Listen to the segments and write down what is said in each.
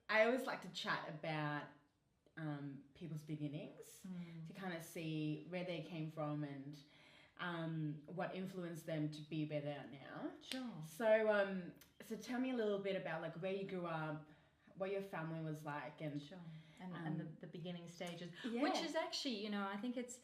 I always like to chat about people's beginnings to kind of see where they came from and what influenced them to be where they are now. Sure. So tell me a little bit about like where you grew up, what your family was like, and Sure. And the beginning stages, Yeah. which is actually, you know, I think it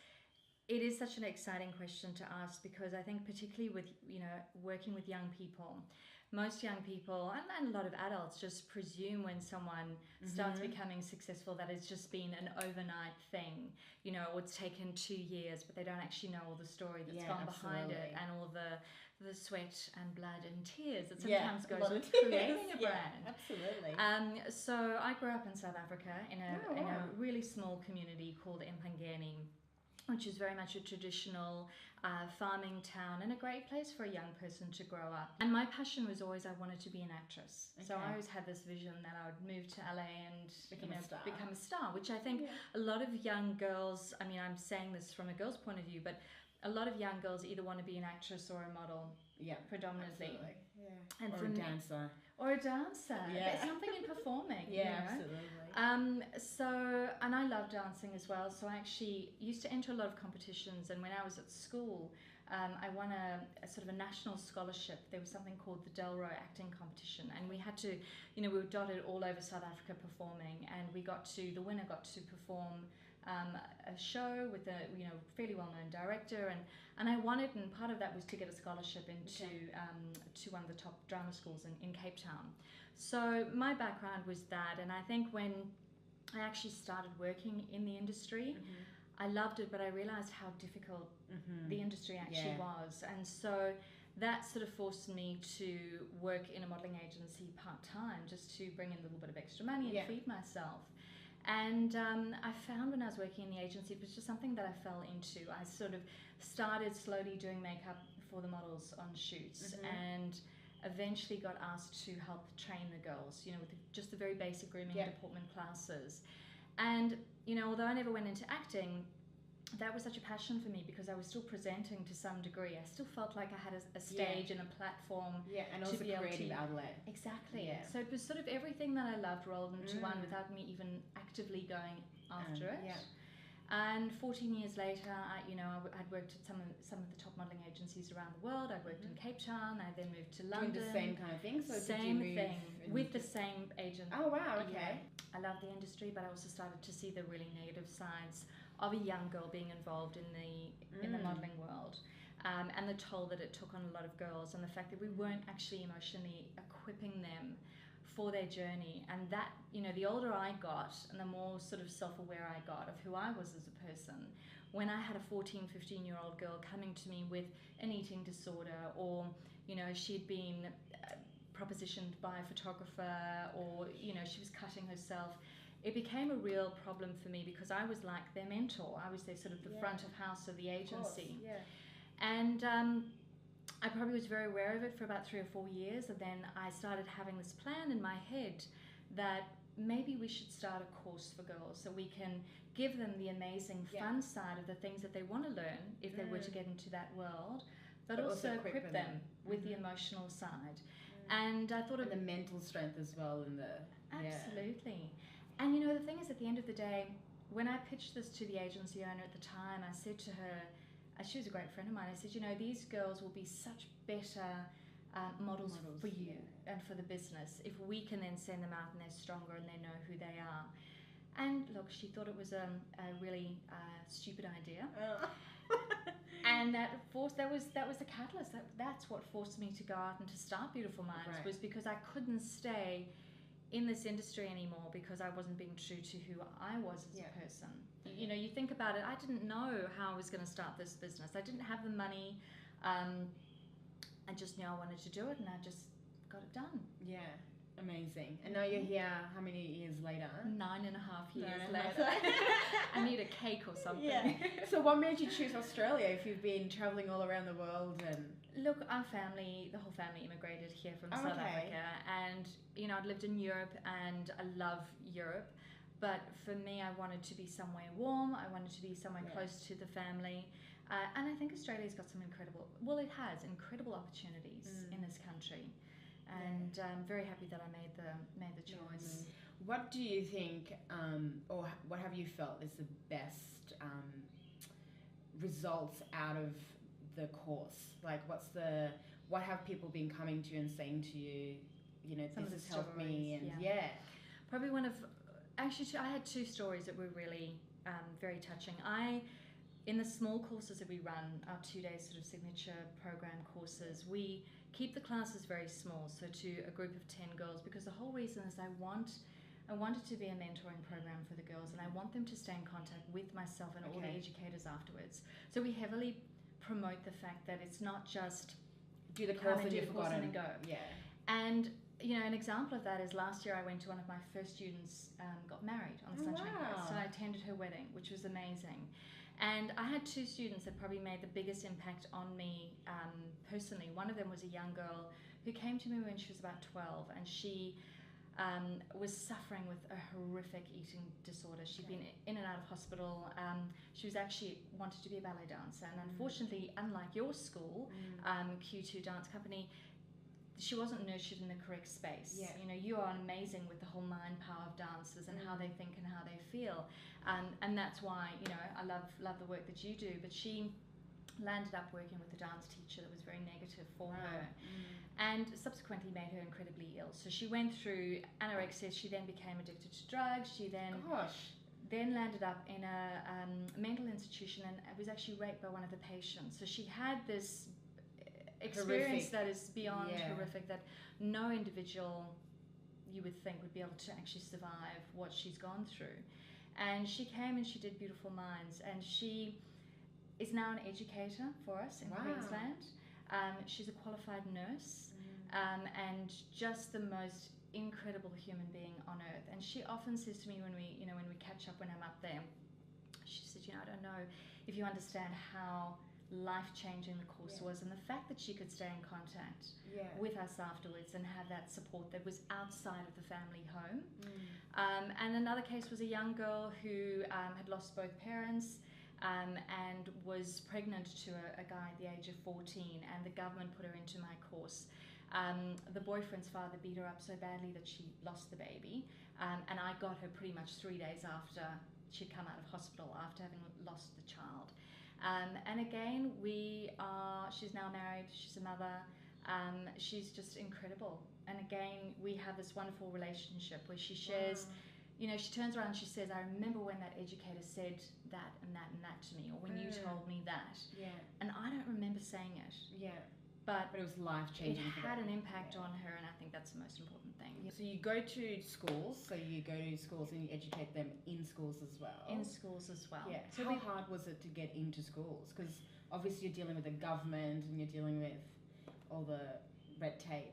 is such an exciting question to ask, because I think particularly with, you know, working with young people, most young people and a lot of adults just presume when someone starts becoming successful that it's just been an overnight thing, you know, or it's taken 2 years, but they don't actually know all the story that's gone behind it, and all the sweat and blood and tears that sometimes goes with creating a brand. Absolutely. So I grew up in South Africa in a really small community called Empangeni, which is very much a traditional farming town and a great place for a young person to grow up. And my passion was always I wanted to be an actress. Okay. So I always had this vision that I would move to LA and become a star, which I think a lot of young girls, I mean, I'm saying this from a girl's point of view, but a lot of young girls either want to be an actress or a model. Yeah, predominantly. Absolutely. Yeah. And or a dancer. Or a dancer. Yeah. There's something in performing. Absolutely. So, and I love dancing as well. So I actually used to enter a lot of competitions. And when I was at school, I won a sort of a national scholarship. There was something called the Delro acting competition. And we had to, you know, we were dotted all over South Africa performing. And the winner got to perform a show with a fairly well-known director, and I won it, and part of that was to get a scholarship into to one of the top drama schools in Cape Town. So my background was that, and I think when I actually started working in the industry, I loved it, but I realized how difficult the industry actually was, and so that sort of forced me to work in a modeling agency part-time just to bring in a little bit of extra money and feed myself. And I found when I was working in the agency, it was just something that I fell into. I sort of started slowly doing makeup for the models on shoots, and eventually got asked to help train the girls, you know, with just the very basic grooming and deportment classes. And, you know, although I never went into acting, that was such a passion for me because I was still presenting to some degree. I still felt like I had a stage and a platform. Yeah, and also a creative outlet. Exactly. Yeah. So it was sort of everything that I loved rolled into one without me even actively going after it. Yeah. And 14 years later, I'd worked at some of the top modeling agencies around the world. I worked in Cape Town. I then moved to London. Doing the same kind of thing? So same thing, with the same agent. Oh, wow, okay. Yeah. I love the industry, but I also started to see the really negative sides of a young girl being involved in the modeling world, and the toll that it took on a lot of girls, and the fact that we weren't actually emotionally equipping them for their journey. And that, you know, the older I got and the more sort of self-aware I got of who I was as a person, when I had a 15-year-old girl coming to me with an eating disorder, or, you know, she'd been propositioned by a photographer, or, you know, she was cutting herself, it became a real problem for me because I was like their mentor. I was their sort of the front of house of the agency. And I probably was very aware of it for about 3 or 4 years, and then I started having this plan in my head that maybe we should start a course for girls so we can give them the amazing fun side of the things that they want to learn if they were to get into that world, but also equip them with the emotional side. And I thought of the mental strength as well, and the absolutely. And you know, the thing is, at the end of the day, when I pitched this to the agency owner at the time, I said to her, she was a great friend of mine, I said, you know, these girls will be such better models for you and for the business if we can then send them out and they're stronger and they know who they are. And look, she thought it was a really stupid idea. And that was the catalyst. That's what forced me to go out and to start Beautiful Minds, was because I couldn't stay in this industry anymore because I wasn't being true to who I was as a person. You know, you think about it, I didn't know how I was going to start this business. I didn't have the money. I just knew I wanted to do it, and I just got it done. Yeah, amazing. And now you're here, how many years later? 9.5 years later. I need a cake or something. Yeah. So what made you choose Australia if you've been travelling all around the world? And look, the whole family immigrated here from South Africa, and you know, I'd lived in Europe and I love Europe, but for me, I wanted to be somewhere warm. I wanted to be somewhere close to the family, and I think Australia's got some incredible opportunities in this country. And I'm very happy that I made the choice. What do you think, or what have you felt is the best results out of the course? Like, what have people been coming to you and saying to you, you know, Some this of has the helped me, stories, and yeah. Probably I had two stories that were really very touching. In the small courses that we run, our 2-day sort of signature program courses, we keep the classes very small, so to a group of 10 girls, because the whole reason is I want it to be a mentoring program for the girls, and I want them to stay in contact with myself and all the educators afterwards. So we heavily promote the fact that it's not just do the course and do you the course and then go. Yeah. And you know, an example of that is last year I went to one of my first students got married on the Sunshine Coast, so I attended her wedding, which was amazing. And I had two students that probably made the biggest impact on me personally. One of them was a young girl who came to me when she was about 12, and she was suffering with a horrific eating disorder. She'd been in and out of hospital. She was actually wanted to be a ballet dancer, and unfortunately, unlike your school, Q2 Dance Company, she wasn't nurtured in the correct space. Yeah. You know, you are amazing with the whole mind power of dancers and how they think and how they feel, and that's why, you know, I love the work that you do. But she landed up working with a dance teacher that was very negative for her, and subsequently made her incredibly ill. So she went through anorexia. She then became addicted to drugs. She then landed up in a mental institution and was actually raped by one of the patients. So she had this experience that is beyond horrific, that no individual you would think would be able to actually survive what she's gone through. And she came and she did Beautiful Minds, and she is now an educator for us in Queensland. She's a qualified nurse, and just the most incredible human being on earth. And she often says to me when we catch up when I'm up there, she said, you know, I don't know if you understand how life-changing the course was, and the fact that she could stay in contact with us afterwards and have that support that was outside of the family home. And another case was a young girl who had lost both parents and was pregnant to a guy at the age of 14, and the government put her into my course. The boyfriend's father beat her up so badly that she lost the baby, and I got her pretty much 3 days after she'd come out of hospital after having lost the child. And again, she's now married, she's a mother, she's just incredible. And again, we have this wonderful relationship where she shares, you know, she turns around and she says, I remember when that educator said that and that and that to me, or when you told me that. And I don't remember saying it. But it was life-changing. It had an impact on her, and I think that's the most important thing. So you go to schools, and you educate them in schools as well? In schools as well. Yeah. So how hard was it to get into schools? Because obviously you're dealing with the government and you're dealing with all the red tape.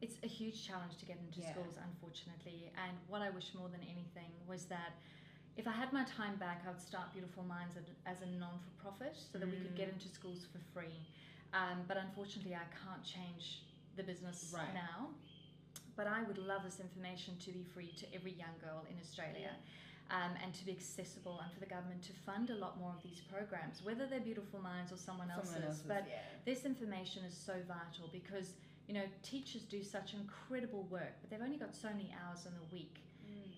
It's a huge challenge to get into schools, unfortunately. And what I wish more than anything was that if I had my time back, I would start Beautiful Minds as a non-for-profit so that we could get into schools for free. But unfortunately, I can't change the business now. But I would love this information to be free to every young girl in Australia, and to be accessible, and for the government to fund a lot more of these programs, whether they're Beautiful Minds or someone else's. But this information is so vital because, you know, teachers do such incredible work, but they've only got so many hours in a week.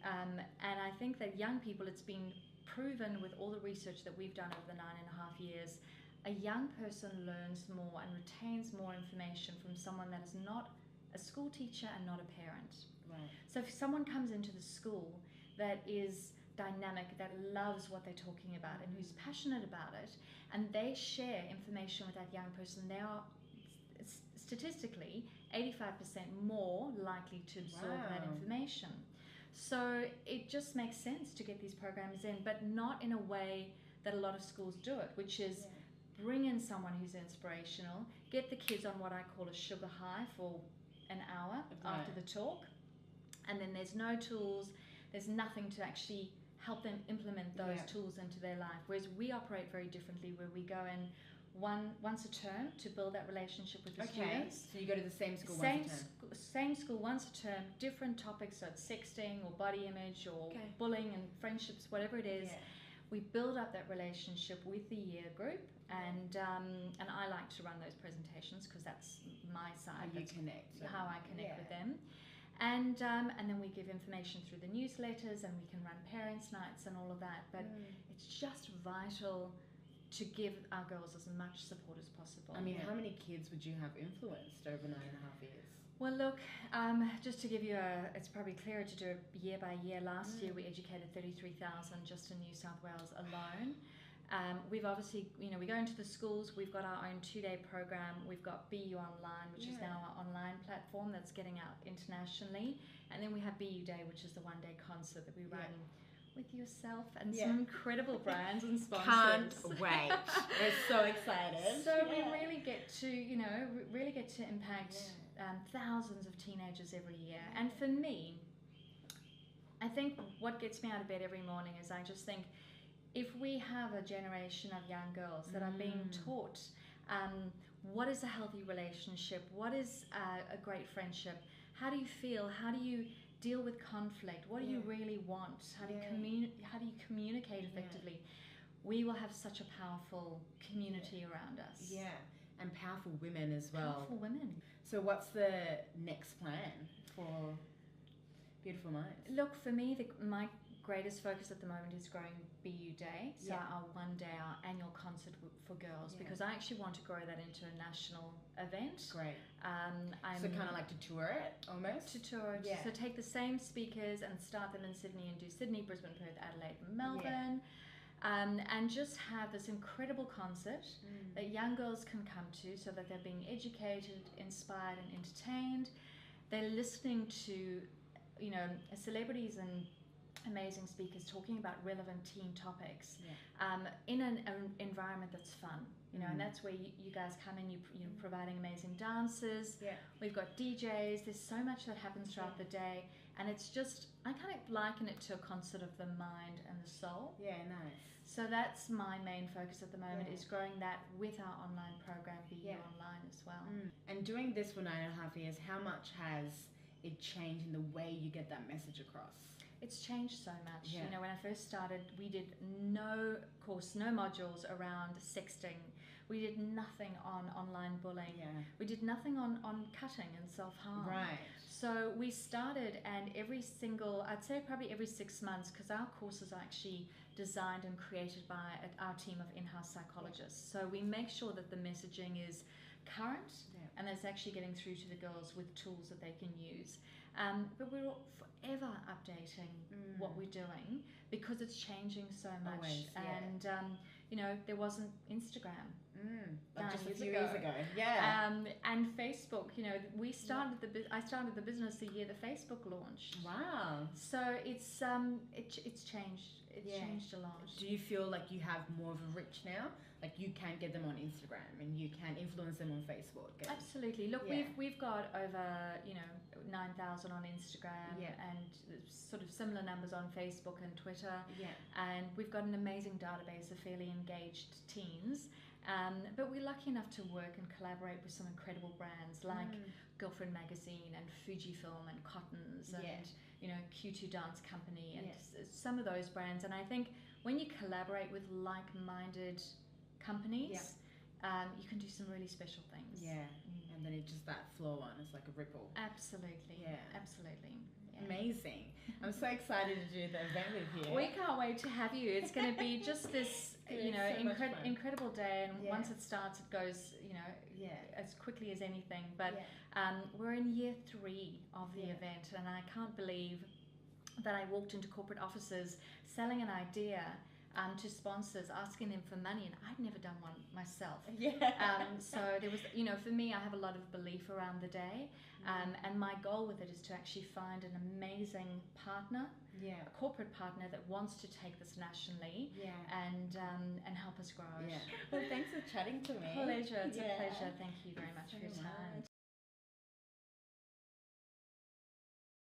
And I think that young people, it's been proven with all the research that we've done over the 9.5 years, a young person learns more and retains more information from someone that is not a school teacher and not a parent. So if someone comes into the school that is dynamic, that loves what they're talking about and who's passionate about it, and they share information with that young person, they are statistically 85% more likely to absorb that information. So it just makes sense to get these programs in, but not in a way that a lot of schools do it, which is bring in someone who's inspirational, get the kids on what I call a sugar high for an hour after the talk, and then there's no tools, there's nothing to actually help them implement those tools into their life. Whereas we operate very differently, where we go in once a term to build that relationship with the students. So you go to the same school once a term? Same school once a term, different topics, so it's sexting or body image or bullying and friendships, whatever it is. We build up that relationship with the year group, and I like to run those presentations because that's my side. How you connect. How I connect with them. And then we give information through the newsletters, and we can run parents' nights and all of that. But it's just vital to give our girls as much support as possible. I mean, how many kids would you have influenced over 9.5 years? Well, look, just to give you it's probably clearer to do it year by year. Last year we educated 33,000 just in New South Wales alone. We've obviously, we go into the schools, we've got our own 2-day program, we've got BU Online, which is now our online platform that's getting out internationally, and then we have BU Day, which is the 1-day concert that we run with yourself and some incredible brands and sponsors. Can't wait. We're so excited. So we really get to, really get to impact thousands of teenagers every year. And for me, I think what gets me out of bed every morning is I just think, if we have a generation of young girls that are being taught what is a healthy relationship, what is a great friendship, how do you feel, how do you deal with conflict, what do you really want, how do you communicate effectively, we will have such a powerful community around us. Yeah, and powerful women as well. Powerful women. So what's the next plan for Beautiful Minds? Look, for me, my greatest focus at the moment is growing BU Day, so our 1-day, our annual concert for girls, because I actually want to grow that into a national event. Great. So kind of like to tour it almost? To tour it. So take the same speakers and start them in Sydney and do Sydney, Brisbane, Perth, Adelaide, Melbourne. And just have this incredible concert that young girls can come to, so that they're being educated, inspired and entertained. They're listening to, celebrities and amazing speakers talking about relevant teen topics in an environment that's fun, and that's where you guys come in, you're providing amazing dances. We've got DJs, there's so much that happens throughout the day, and it's just, I kind of liken it to a concert of the mind and the soul. Nice. So that's my main focus at the moment, is growing that with our online program, BU Online as well. And doing this for 9.5 years, how much has it changed in the way you get that message across? It's changed so much. When I first started, we did no modules around sexting. We did nothing on online bullying. We did nothing on cutting and self-harm. Right. So we started, and I'd say probably every 6 months, because our courses are actually designed and created by our team of in-house psychologists. So we make sure that the messaging is current and it's actually getting through to the girls with tools that they can use. But we're forever updating what we're doing, because it's changing so much. Always, and there wasn't Instagram like just a few years ago. And Facebook, I started the business the year the Facebook launched. Wow. So it's changed. It's changed a lot. Do you feel like you have more of a reach now? Like you can get them on Instagram and you can influence them on Facebook? Absolutely. Look, we've got over 9,000 on Instagram and sort of similar numbers on Facebook and Twitter. And we've got an amazing database of fairly engaged teens. But we're lucky enough to work and collaborate with some incredible brands like Girlfriend Magazine and Fujifilm and Cottons and Q2 Dance Company and some of those brands. And I think when you collaborate with like-minded companies, you can do some really special things. And then it's just that flow on. It's like a ripple. Absolutely. Absolutely. Amazing. I'm so excited to do the event with you. We can't wait to have you. It's going to be just this incredible day, and once it starts it goes as quickly as anything. But we're in year 3 of the event, and I can't believe that I walked into corporate offices selling an idea to sponsors, asking them for money, and I'd never done one myself. So there was, for me, I have a lot of belief around the day, and my goal with it is to actually find an amazing partner, a corporate partner that wants to take this nationally and help us grow it. Well, thanks for chatting to me. Pleasure. It's a pleasure. Thank you very much for your time.